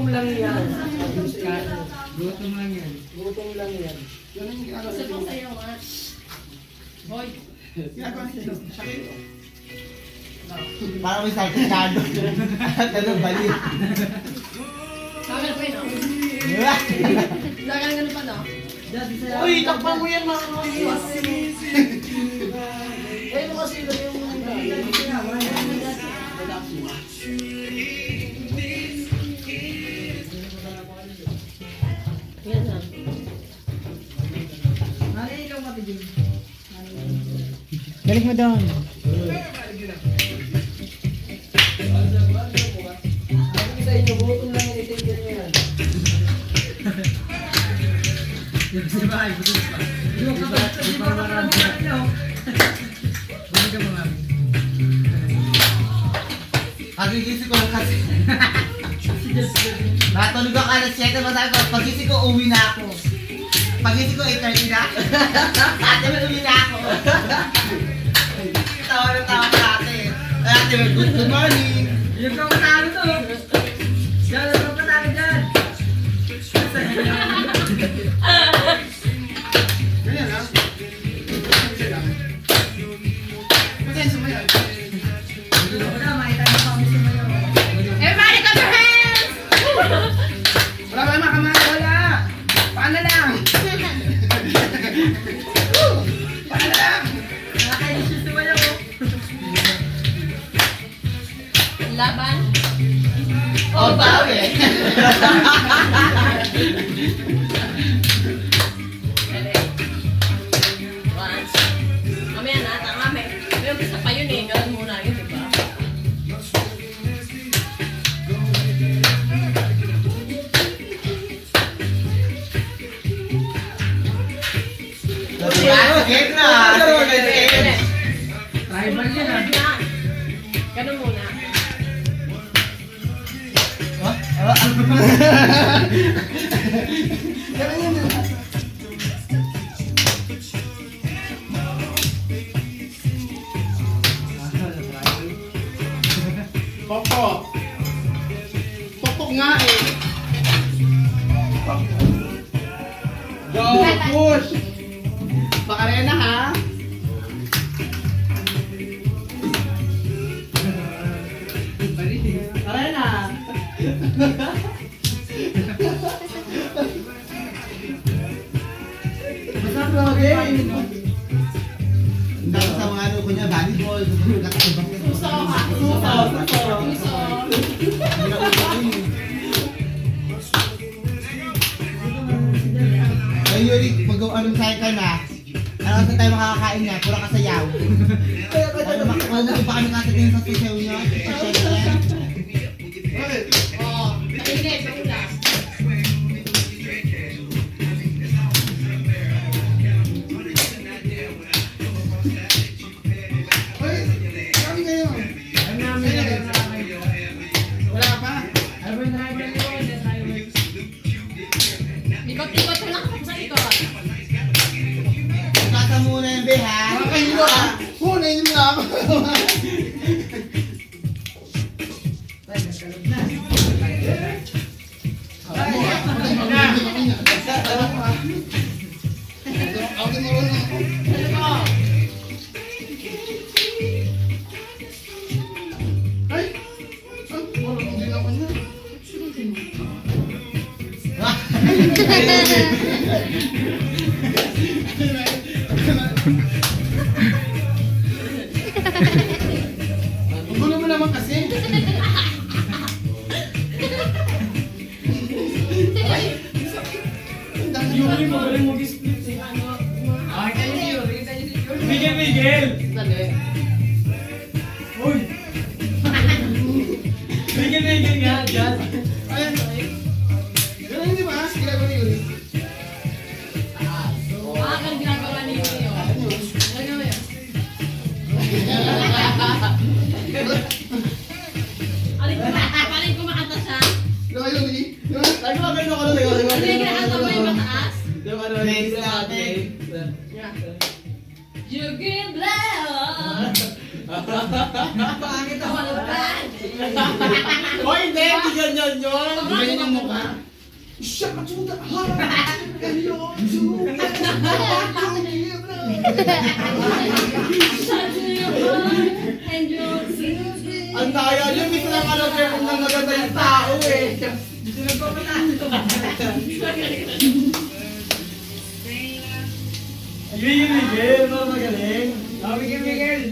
Gutom lang yan. Gutom lang yan. Gutom lang yan. Yan ang ginagawa Gusto sa ko sa'yo, ha? Hoy! ginagawa nila. Parang may saltado. Ano, bali. Sabi na pa yun, oh. Wala ka ng ganun pa, no? Uy, takpan mo yan mga kaiwas. Ayun mo kasi lang yung Yan lang. Balik mo doon. sa inyo, gutom lang yan, itigil nyo yan. Di ba? Gutom pa. Di pa marami. Bumili ka mga. Pagigising ko lang kasi. Natulog ako alas 7, masabi ko, pagising ko, uwi na ako. Pagising ko, 8:30 na. Ate, uwi na ako. Tawa na tawa ka ate. Ay, ate, good morning. Yung kang matalo to. Diyan, yung kang matalo dyan. Ganyan lang. Pasensya mo yan. Everybody clap your hands! Wala ba yung makamay? Wala. Paano lang? Paano lang? Nakakainis yung sumayaw. Laban? Oh, bawi. Once. Mamaya na, tama. May umpisa pa yun eh. Gawin muna yun, di ba? Game na. Tribal yan ah. Yan. Ganun muna. Pokpok. Pokpok nga eh. Go, push. Pakarena ha. Arena. Masarap na game. Tapos sa mga ano ko niya, volleyball, Gusto ko ka. Gusto. Ay, Yuri, pag anong sayo ka na, ano sa tayo makakakain niya, pura kasayaw. Ano pa kami katatingin sa susayaw niya? Bakit? Oo. Mainit, maulas. Ay, kami kayo. Alam namin na rin na kayo. Wala ka pa? Alam mo yung tribal yun. Ikot-ikot mo lang sa ikot. Kasa muna yung be, ha? Nakakahilo ah. Hunayin mo na ako. Ako din marunong ako. Ay! Marunong din ako niya. Ang gulo mo naman kasi. Ay! Ang dami Yuri, yun. magaling mo split eh. Ah, kayo si Yuri. Miguel, Miguel! Dali. Uy! Miguel nga, dyan. Ay! Ganun di ba? Ginagawa ni Yuri. Ang ginagawa ni Yuri, oh. Ano yun? Alin kumakanta siya? Diba Yuri? Diba? Ay, mga ganun ako na tayo. Ano yung kinakanta mo yung mataas? Yung ano, Next natin. You give love. Pangit All ako. the time. Hoy, hindi! Hindi ganyan yun! Ganyan yung mukha. Siya ka tsuda! Ha! Hello! Ang daya yun! Bisa lang alam kayo kung nang maganda yung tao eh! Miguel, Miguel. Magaling. Miguel, Miguel.